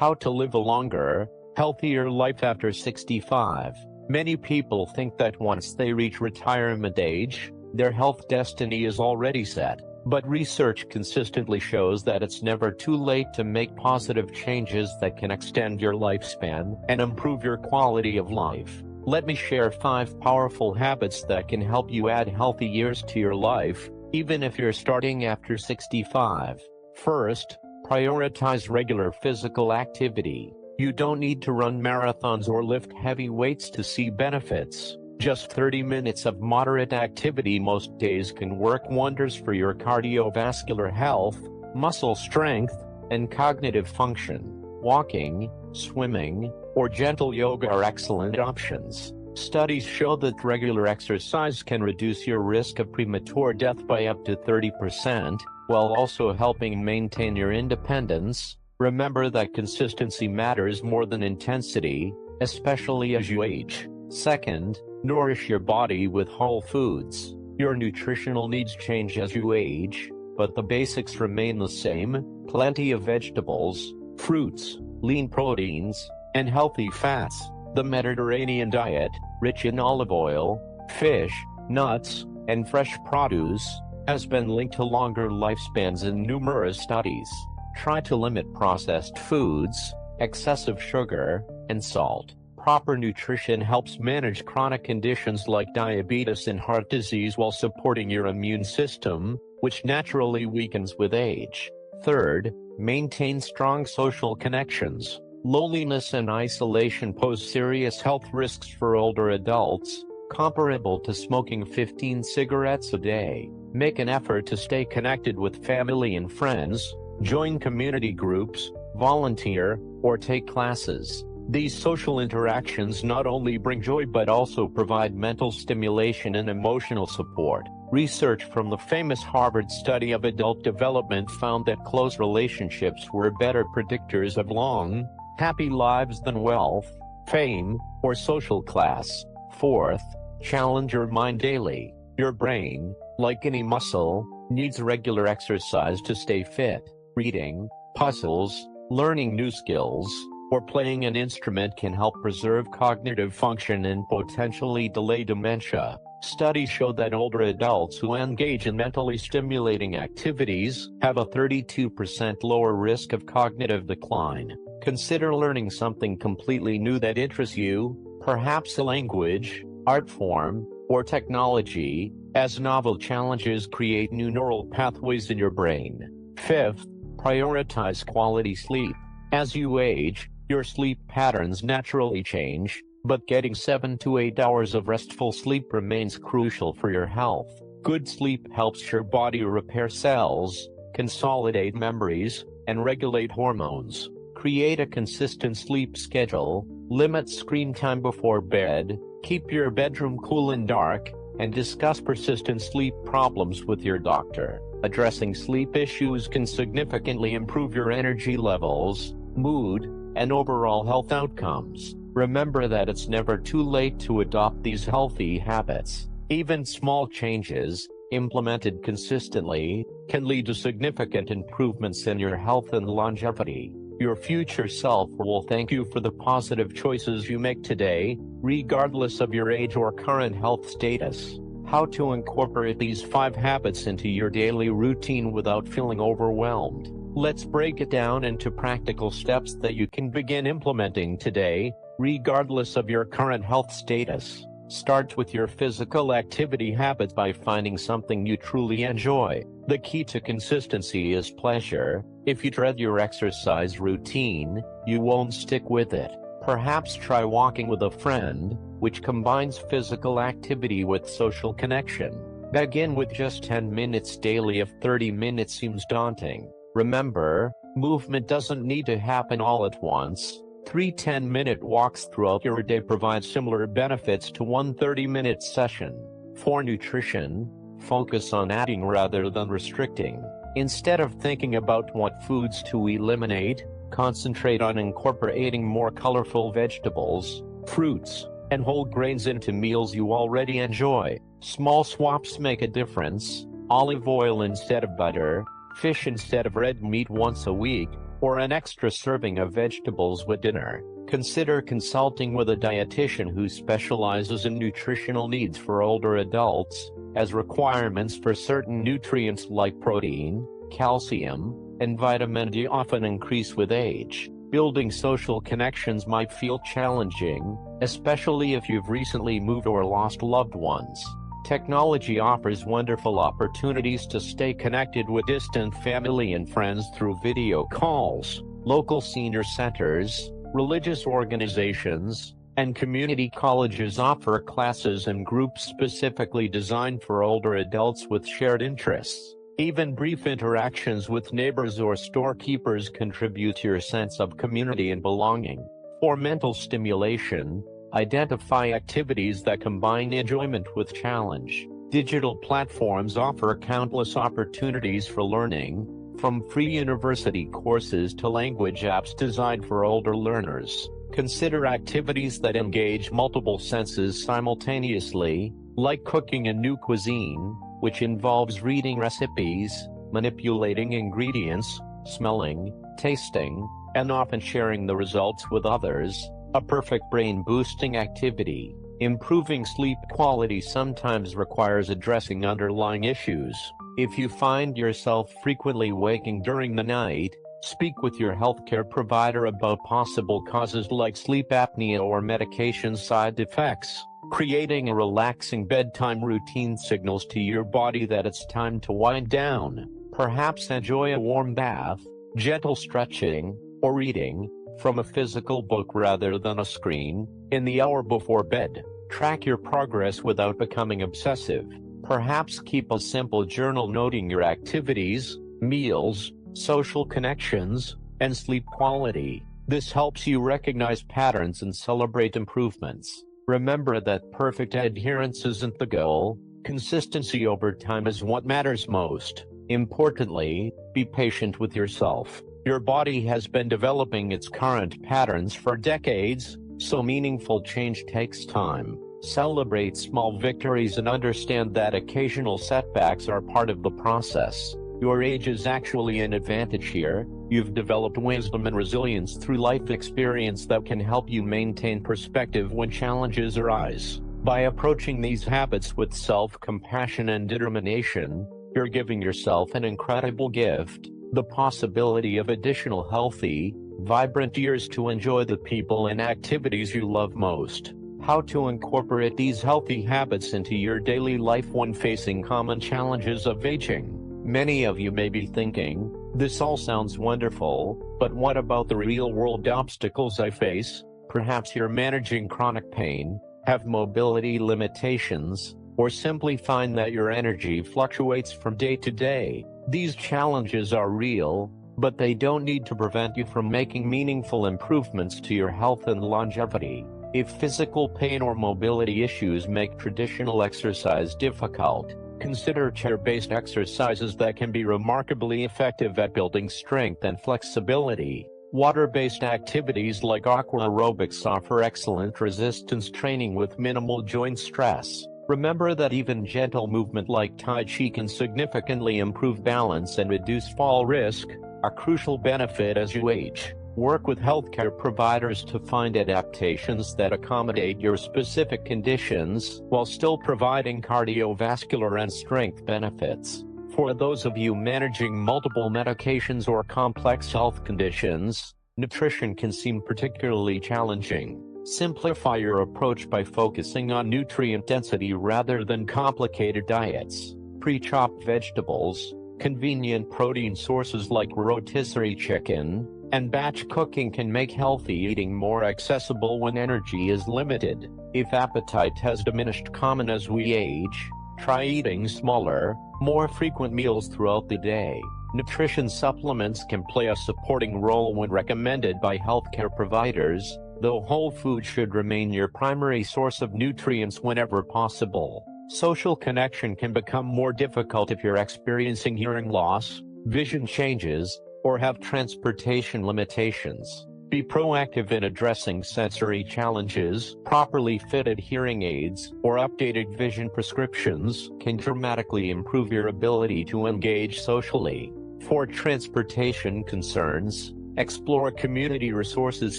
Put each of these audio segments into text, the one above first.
How to live a longer, healthier life after 65. Many people think that once they reach retirement age, their health destiny is already set. But research consistently shows that it's never too late to make positive changes that can extend your lifespan and improve your quality of life. Let me share 5 powerful habits that can help you add healthy years to your life, even if you're starting after 65. First, prioritize regular physical activity. You don't need to run marathons or lift heavy weights to see benefits. Just 30 minutes of moderate activity most days can work wonders for your cardiovascular health, muscle strength, and cognitive function. Walking, swimming, or gentle yoga are excellent options. Studies show that regular exercise can reduce your risk of premature death by up to 30%, while also helping maintain your independence. Remember that consistency matters more than intensity, especially as you age. Second, nourish your body with whole foods. Your nutritional needs change as you age, but the basics remain the same: plenty of vegetables, fruits, lean proteins, and healthy fats. The Mediterranean diet, rich in olive oil, fish, nuts, and fresh produce, has been linked to longer lifespans in numerous studies. Try to limit processed foods, excessive sugar, and salt. Proper nutrition helps manage chronic conditions like diabetes and heart disease while supporting your immune system, which naturally weakens with age. Third, maintain strong social connections. Loneliness and isolation pose serious health risks for older adults, comparable to smoking 15 cigarettes a day. Make an effort to stay connected with family and friends. Join community groups, volunteer, or take classes. These social interactions not only bring joy but also provide mental stimulation and emotional support. Research from the famous Harvard study of adult development found that close relationships were better predictors of long, happy lives than wealth, fame, or social class. Fourth, challenge your mind daily. Your brain, like any muscle, needs regular exercise to stay fit. Reading, puzzles, learning new skills, or playing an instrument can help preserve cognitive function and potentially delay dementia. Studies show that older adults who engage in mentally stimulating activities have a 32% lower risk of cognitive decline. Consider learning something completely new that interests you, perhaps a language, art form, or technology, as novel challenges create new neural pathways in your brain. Fifth, prioritize quality sleep. As you age, your sleep patterns naturally change, but getting 7 to 8 hours of restful sleep remains crucial for your health. Good sleep helps your body repair cells, consolidate memories, and regulate hormones. Create a consistent sleep schedule, limit screen time before bed, keep your bedroom cool and dark, and discuss persistent sleep problems with your doctor. Addressing sleep issues can significantly improve your energy levels, mood, and overall health outcomes. Remember that it's never too late to adopt these healthy habits. Even small changes, implemented consistently, can lead to significant improvements in your health and longevity. Your future self will thank you for the positive choices you make today, regardless of your age or current health status. How to incorporate these 5 habits into your daily routine without feeling overwhelmed. Let's break it down into practical steps that you can begin implementing today, regardless of your current health status. Start with your physical activity habits by finding something you truly enjoy. The key to consistency is pleasure. If you dread your exercise routine, you won't stick with it. Perhaps try walking with a friend, which combines physical activity with social connection. Begin with just 10 minutes daily if 30 minutes seems daunting. Remember, movement doesn't need to happen all at once. 3 10-minute walks throughout your day provide similar benefits to one 30-minute session. For nutrition, focus on adding rather than restricting. Instead of thinking about what foods to eliminate, concentrate on incorporating more colorful vegetables, fruits, and whole grains into meals you already enjoy. Small swaps make a difference. Olive oil instead of butter, fish instead of red meat once a week, or an extra serving of vegetables with dinner. Consider consulting with a dietitian who specializes in nutritional needs for older adults, as requirements for certain nutrients like protein, calcium, and vitamin D often increase with age. Building social connections might feel challenging, especially if you've recently moved or lost loved ones. Technology offers wonderful opportunities to stay connected with distant family and friends through video calls. Local senior centers, religious organizations, and community colleges offer classes and groups specifically designed for older adults with shared interests. Even brief interactions with neighbors or storekeepers contribute to your sense of community and belonging. For mental stimulation, identify activities that combine enjoyment with challenge. Digital platforms offer countless opportunities for learning, from free university courses to language apps designed for older learners. Consider activities that engage multiple senses simultaneously, like cooking a new cuisine, which involves reading recipes, manipulating ingredients, smelling, tasting, and often sharing the results with others. A perfect brain-boosting activity. Improving sleep quality sometimes requires addressing underlying issues. If you find yourself frequently waking during the night, speak with your healthcare provider about possible causes like sleep apnea or medication side effects. Creating a relaxing bedtime routine signals to your body that it's time to wind down. Perhaps enjoy a warm bath, gentle stretching, or reading from a physical book rather than a screen in the hour before bed. Track your progress without becoming obsessive. Perhaps keep a simple journal noting your activities, meals, social connections, and sleep quality. This helps you recognize patterns and celebrate improvements. Remember that perfect adherence isn't the goal. Consistency over time is what matters most. Importantly, be patient with yourself. Your body has been developing its current patterns for decades, so meaningful change takes time. Celebrate small victories and understand that occasional setbacks are part of the process. Your age is actually an advantage here. You've developed wisdom and resilience through life experience that can help you maintain perspective when challenges arise. By approaching these habits with self-compassion and determination, you're giving yourself an incredible gift, the possibility of additional healthy, vibrant years to enjoy the people and activities you love most. How to incorporate these healthy habits into your daily life when facing common challenges of aging. Many of you may be thinking, this all sounds wonderful, but what about the real-world obstacles I face? Perhaps you're managing chronic pain, have mobility limitations, or simply find that your energy fluctuates from day to day. These challenges are real, but they don't need to prevent you from making meaningful improvements to your health and longevity. If physical pain or mobility issues make traditional exercise difficult, consider chair-based exercises that can be remarkably effective at building strength and flexibility. Water-based activities like aqua aerobics offer excellent resistance training with minimal joint stress. Remember that even gentle movement like Tai Chi can significantly improve balance and reduce fall risk, a crucial benefit as you age. Work with healthcare providers to find adaptations that accommodate your specific conditions, while still providing cardiovascular and strength benefits. For those of you managing multiple medications or complex health conditions, nutrition can seem particularly challenging. Simplify your approach by focusing on nutrient density rather than complicated diets. Pre-chopped vegetables, convenient protein sources like rotisserie chicken, and batch cooking can make healthy eating more accessible when energy is limited. If appetite has diminished common as we age, try eating smaller, more frequent meals throughout the day. Nutrition supplements can play a supporting role when recommended by healthcare providers, though whole food should remain your primary source of nutrients whenever possible. Social connection can become more difficult if you're experiencing hearing loss, vision changes, or have transportation limitations. Be proactive in addressing sensory challenges. Properly fitted hearing aids or updated vision prescriptions can dramatically improve your ability to engage socially. For transportation concerns, explore community resources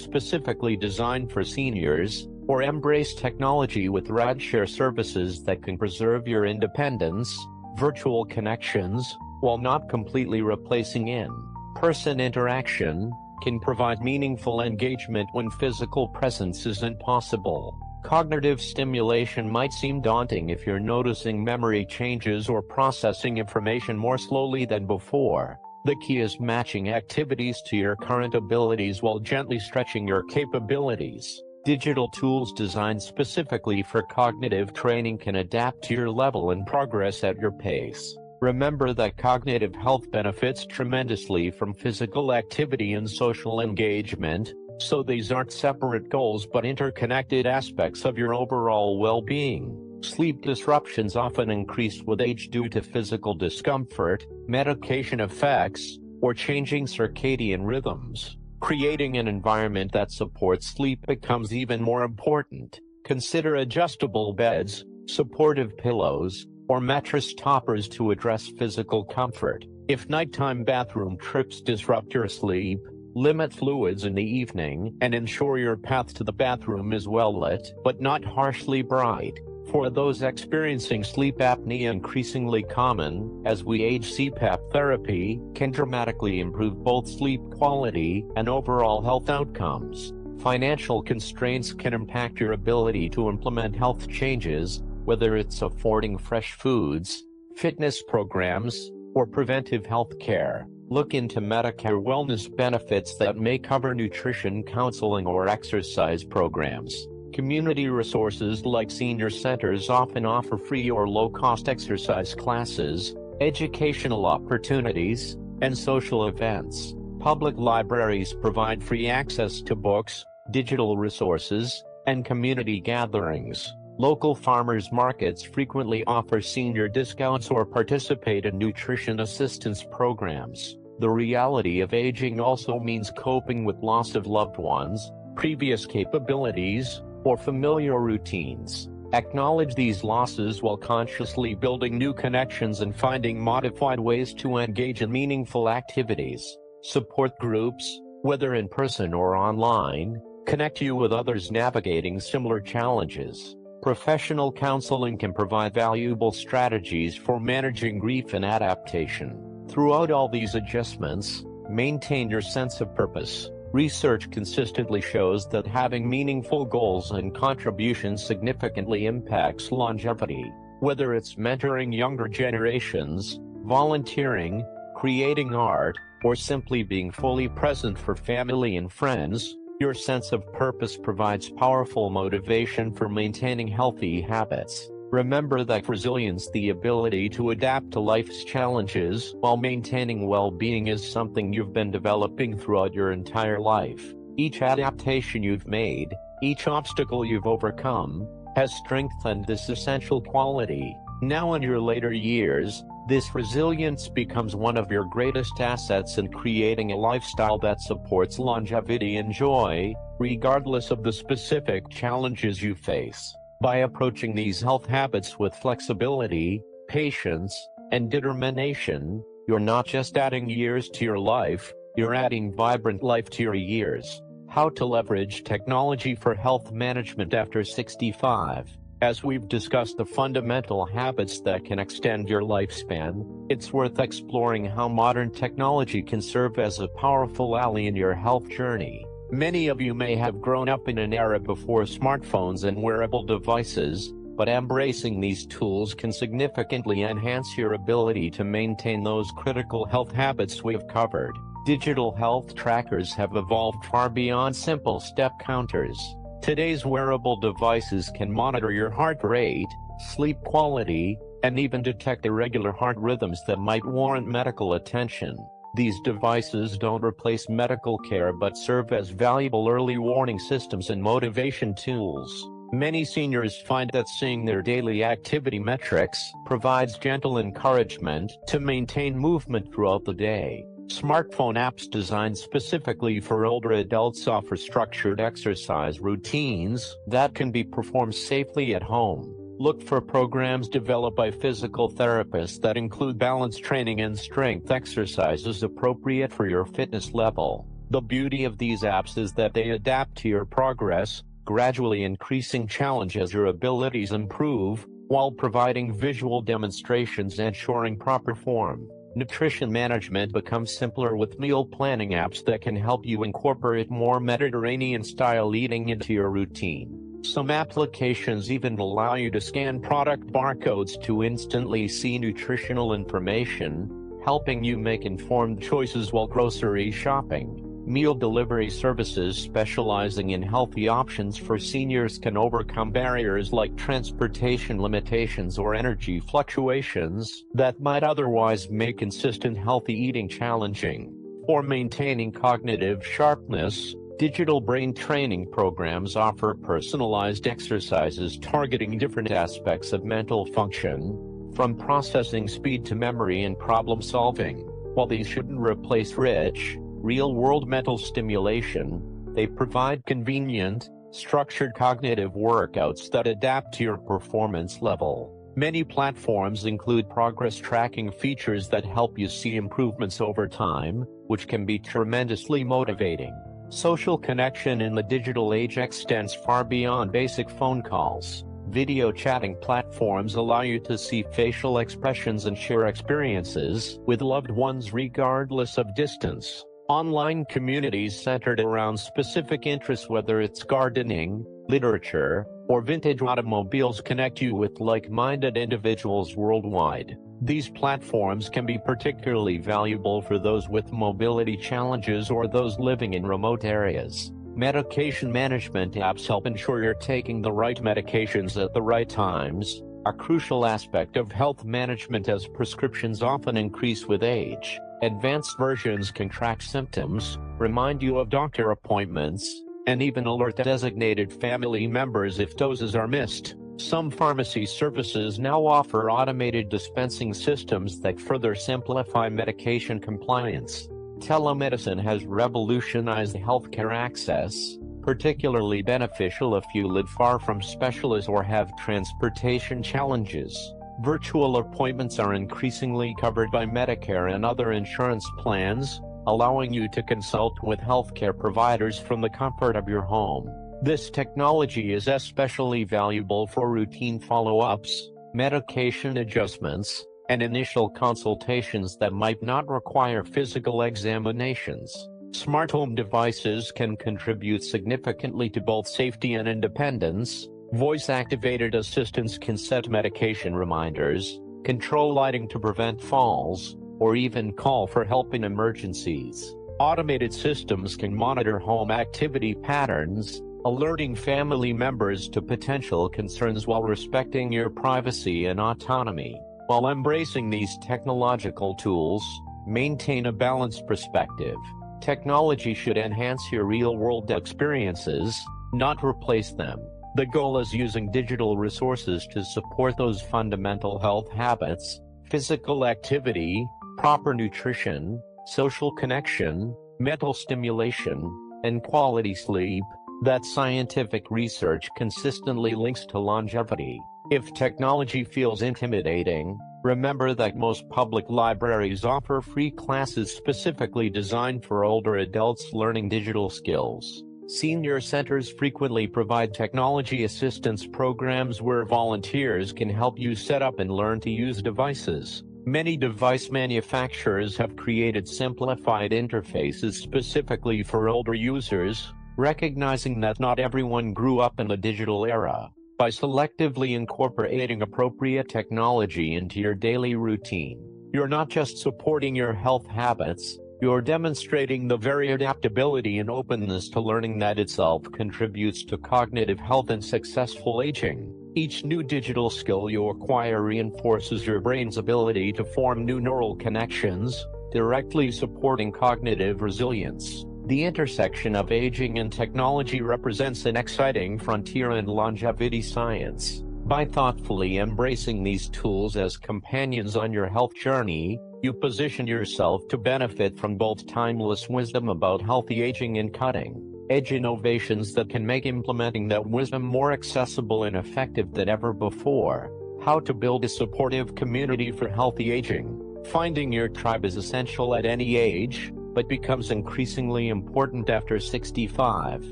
specifically designed for seniors, or embrace technology with rideshare services that can preserve your independence. Virtual connections, while not completely replacing in-person interaction, can provide meaningful engagement when physical presence isn't possible. Cognitive stimulation might seem daunting if you're noticing memory changes or processing information more slowly than before. The key is matching activities to your current abilities while gently stretching your capabilities. Digital tools designed specifically for cognitive training can adapt to your level and progress at your pace. Remember that cognitive health benefits tremendously from physical activity and social engagement, so these aren't separate goals but interconnected aspects of your overall well-being. Sleep disruptions often increase with age due to physical discomfort, medication effects, or changing circadian rhythms. Creating an environment that supports sleep becomes even more important. Consider adjustable beds, supportive pillows, or mattress toppers to address physical comfort. If nighttime bathroom trips disrupt your sleep, limit fluids in the evening and ensure your path to the bathroom is well lit but not harshly bright. For those experiencing sleep apnea, increasingly common as we age, CPAP therapy can dramatically improve both sleep quality and overall health outcomes. Financial constraints can impact your ability to implement health changes, whether it's affording fresh foods, fitness programs, or preventive health care. Look into Medicare wellness benefits that may cover nutrition counseling or exercise programs. Community resources like senior centers often offer free or low-cost exercise classes, educational opportunities, and social events. Public libraries provide free access to books, digital resources, and community gatherings. Local farmers markets frequently offer senior discounts or participate in nutrition assistance programs. The reality of aging also means coping with loss of loved ones, previous capabilities, or familiar routines. Acknowledge these losses while consciously building new connections and finding modified ways to engage in meaningful activities. Support groups, whether in person or online, connect you with others navigating similar challenges. Professional counseling can provide valuable strategies for managing grief and adaptation. Throughout all these adjustments, maintain your sense of purpose. Research consistently shows that having meaningful goals and contributions significantly impacts longevity. Whether it's mentoring younger generations, volunteering, creating art, or simply being fully present for family and friends, your sense of purpose provides powerful motivation for maintaining healthy habits. Remember that resilience, the ability to adapt to life's challenges while maintaining well-being, is something you've been developing throughout your entire life. Each adaptation you've made, each obstacle you've overcome, has strengthened this essential quality. Now in your later years, this resilience becomes one of your greatest assets in creating a lifestyle that supports longevity and joy, regardless of the specific challenges you face. By approaching these health habits with flexibility, patience, and determination, you're not just adding years to your life, you're adding vibrant life to your years. How to leverage technology for health management after 65. As we've discussed the fundamental habits that can extend your lifespan, it's worth exploring how modern technology can serve as a powerful ally in your health journey. Many of you may have grown up in an era before smartphones and wearable devices, but embracing these tools can significantly enhance your ability to maintain those critical health habits we've covered. Digital health trackers have evolved far beyond simple step counters. Today's wearable devices can monitor your heart rate, sleep quality, and even detect irregular heart rhythms that might warrant medical attention. These devices don't replace medical care but serve as valuable early warning systems and motivation tools. Many seniors find that seeing their daily activity metrics provides gentle encouragement to maintain movement throughout the day. Smartphone apps designed specifically for older adults offer structured exercise routines that can be performed safely at home. Look for programs developed by physical therapists that include balance training and strength exercises appropriate for your fitness level. The beauty of these apps is that they adapt to your progress, gradually increasing challenge as your abilities improve, while providing visual demonstrations ensuring proper form. Nutrition management becomes simpler with meal planning apps that can help you incorporate more Mediterranean-style eating into your routine. Some applications even allow you to scan product barcodes to instantly see nutritional information, helping you make informed choices while grocery shopping. Meal delivery services specializing in healthy options for seniors can overcome barriers like transportation limitations or energy fluctuations that might otherwise make consistent healthy eating challenging. For maintaining cognitive sharpness, digital brain training programs offer personalized exercises targeting different aspects of mental function, from processing speed to memory and problem solving. While these shouldn't replace rich, real-world mental stimulation, they provide convenient, structured cognitive workouts that adapt to your performance level. Many platforms include progress tracking features that help you see improvements over time, which can be tremendously motivating. Social connection in the digital age extends far beyond basic phone calls. Video chatting platforms allow you to see facial expressions and share experiences with loved ones regardless of distance. Online communities centered around specific interests, whether it's gardening, literature, or vintage automobiles, connect you with like-minded individuals worldwide. These platforms can be particularly valuable for those with mobility challenges or those living in remote areas. Medication management apps help ensure you're taking the right medications at the right times, a crucial aspect of health management as prescriptions often increase with age. Advanced versions can track symptoms, remind you of doctor appointments, and even alert designated family members if doses are missed. Some pharmacy services now offer automated dispensing systems that further simplify medication compliance. Telemedicine has revolutionized healthcare access, particularly beneficial if you live far from specialists or have transportation challenges. Virtual appointments are increasingly covered by Medicare and other insurance plans, allowing you to consult with healthcare providers from the comfort of your home. This technology is especially valuable for routine follow-ups, medication adjustments, and initial consultations that might not require physical examinations. Smart home devices can contribute significantly to both safety and independence. Voice-activated assistants can set medication reminders, control lighting to prevent falls, or even call for help in emergencies. Automated systems can monitor home activity patterns, alerting family members to potential concerns while respecting your privacy and autonomy. While embracing these technological tools, maintain a balanced perspective. Technology should enhance your real-world experiences, not replace them. The goal is using digital resources to support those fundamental health habits: physical activity, proper nutrition, social connection, mental stimulation, and quality sleep, that scientific research consistently links to longevity. If technology feels intimidating, remember that most public libraries offer free classes specifically designed for older adults learning digital skills. Senior centers frequently provide technology assistance programs where volunteers can help you set up and learn to use devices. Many device manufacturers have created simplified interfaces specifically for older users, recognizing that not everyone grew up in the digital era. By selectively incorporating appropriate technology into your daily routine, you're not just supporting your health habits, you're demonstrating the very adaptability and openness to learning that itself contributes to cognitive health and successful aging. Each new digital skill you acquire reinforces your brain's ability to form new neural connections, directly supporting cognitive resilience. The intersection of aging and technology represents an exciting frontier in longevity science. By thoughtfully embracing these tools as companions on your health journey, you position yourself to benefit from both timeless wisdom about healthy aging and cutting-edge innovations that can make implementing that wisdom more accessible and effective than ever before. How to build a supportive community for healthy aging. Finding your tribe is essential at any age, but becomes increasingly important after 65.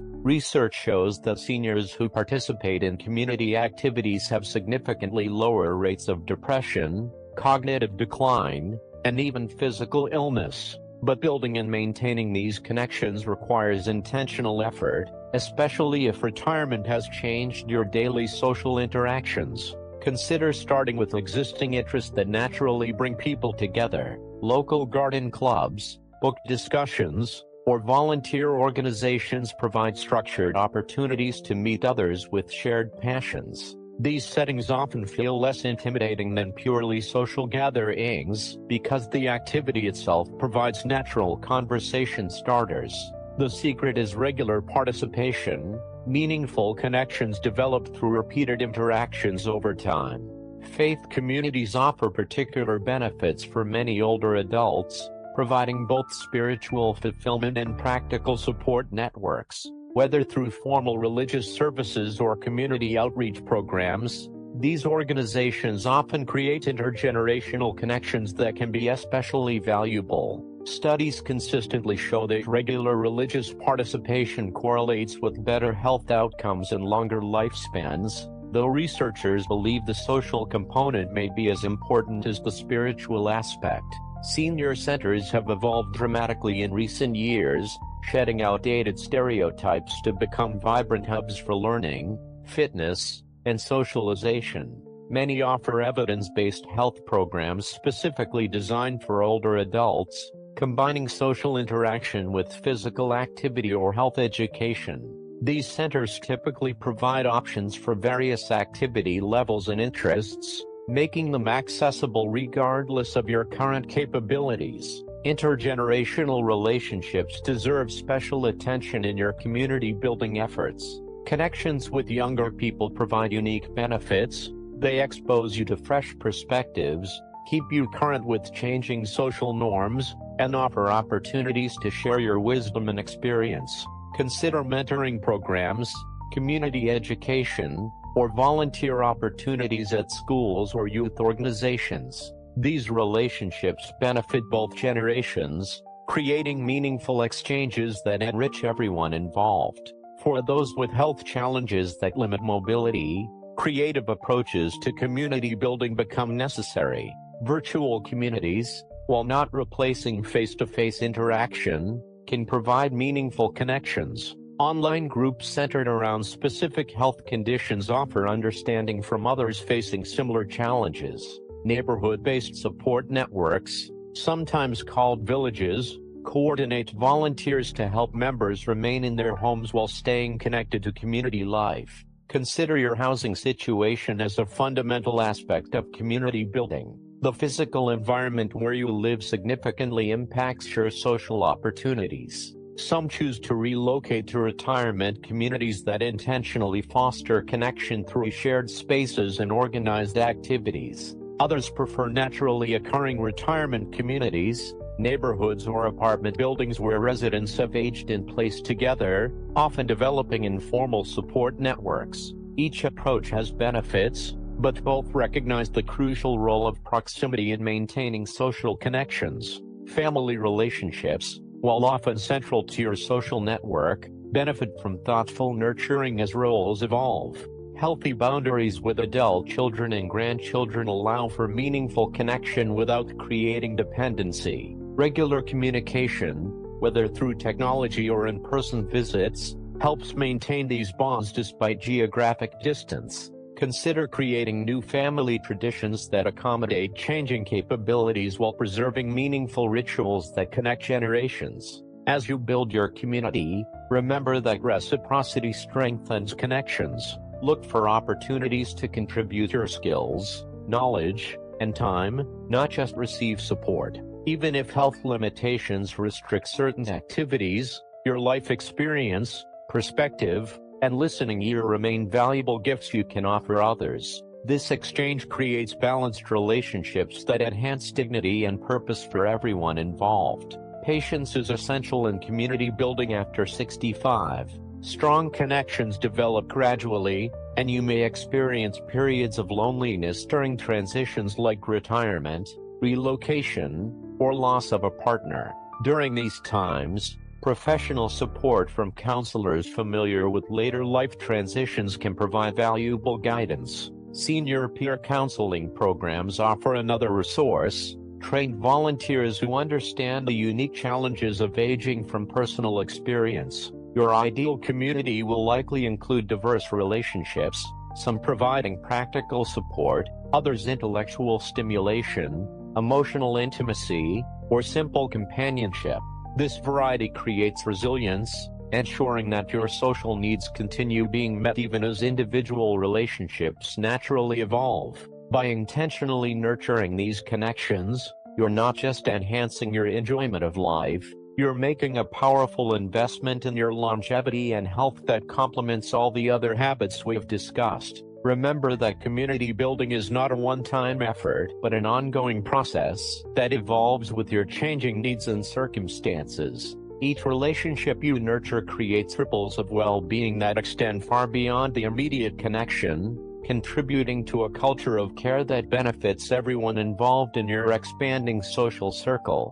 Research shows that seniors who participate in community activities have significantly lower rates of depression, cognitive decline, and even physical illness. But building and maintaining these connections requires intentional effort, especially if retirement has changed your daily social interactions. Consider starting with existing interests that naturally bring people together. Local garden clubs, book discussions, or volunteer organizations provide structured opportunities to meet others with shared passions. These settings often feel less intimidating than purely social gatherings because the activity itself provides natural conversation starters. The secret is regular participation, meaningful connections developed through repeated interactions over time. Faith communities offer particular benefits for many older adults, providing both spiritual fulfillment and practical support networks. Whether through formal religious services or community outreach programs, these organizations often create intergenerational connections that can be especially valuable. Studies consistently show that regular religious participation correlates with better health outcomes and longer lifespans, though researchers believe the social component may be as important as the spiritual aspect. Senior centers have evolved dramatically in recent years, shedding outdated stereotypes to become vibrant hubs for learning, fitness, and socialization. Many offer evidence-based health programs specifically designed for older adults, combining social interaction with physical activity or health education. These centers typically provide options for various activity levels and interests, making them accessible regardless of your current capabilities. Intergenerational relationships deserve special attention in your community-building efforts. Connections with younger people provide unique benefits. They expose you to fresh perspectives, keep you current with changing social norms, and offer opportunities to share your wisdom and experience. Consider mentoring programs, community education, or volunteer opportunities at schools or youth organizations. These relationships benefit both generations, creating meaningful exchanges that enrich everyone involved. For those with health challenges that limit mobility, creative approaches to community building become necessary. Virtual communities, while not replacing face-to-face interaction, can provide meaningful connections. Online groups centered around specific health conditions offer understanding from others facing similar challenges. Neighborhood-based support networks, sometimes called villages, coordinate volunteers to help members remain in their homes while staying connected to community life. Consider your housing situation as a fundamental aspect of community building. The physical environment where you live significantly impacts your social opportunities. Some choose to relocate to retirement communities that intentionally foster connection through shared spaces and organized activities. Others prefer naturally occurring retirement communities, neighborhoods or apartment buildings where residents have aged in place together, often developing informal support networks. Each approach has benefits, but both recognize the crucial role of proximity in maintaining social connections. Family relationships, while often central to your social network, benefit from thoughtful nurturing as roles evolve. Healthy boundaries with adult children and grandchildren allow for meaningful connection without creating dependency. Regular communication, whether through technology or in-person visits, helps maintain these bonds despite geographic distance. Consider creating new family traditions that accommodate changing capabilities while preserving meaningful rituals that connect generations. As you build your community, remember that reciprocity strengthens connections. Look for opportunities to contribute your skills, knowledge, and time, not just receive support. Even if health limitations restrict certain activities, your life experience, perspective, and listening ear remain valuable gifts you can offer others. This exchange creates balanced relationships that enhance dignity and purpose for everyone involved. Patience is essential in community building after 65. Strong connections develop gradually, and you may experience periods of loneliness during transitions like retirement, relocation, or loss of a partner. During these times, professional support from counselors familiar with later life transitions can provide valuable guidance. Senior peer counseling programs offer another resource: trained volunteers who understand the unique challenges of aging from personal experience. Your ideal community will likely include diverse relationships, some providing practical support, others intellectual stimulation, emotional intimacy, or simple companionship. This variety creates resilience, ensuring that your social needs continue being met even as individual relationships naturally evolve. By intentionally nurturing these connections, you're not just enhancing your enjoyment of life, you're making a powerful investment in your longevity and health that complements all the other habits we've discussed. Remember that community building is not a one-time effort, but an ongoing process that evolves with your changing needs and circumstances. Each relationship you nurture creates ripples of well-being that extend far beyond the immediate connection, contributing to a culture of care that benefits everyone involved in your expanding social circle.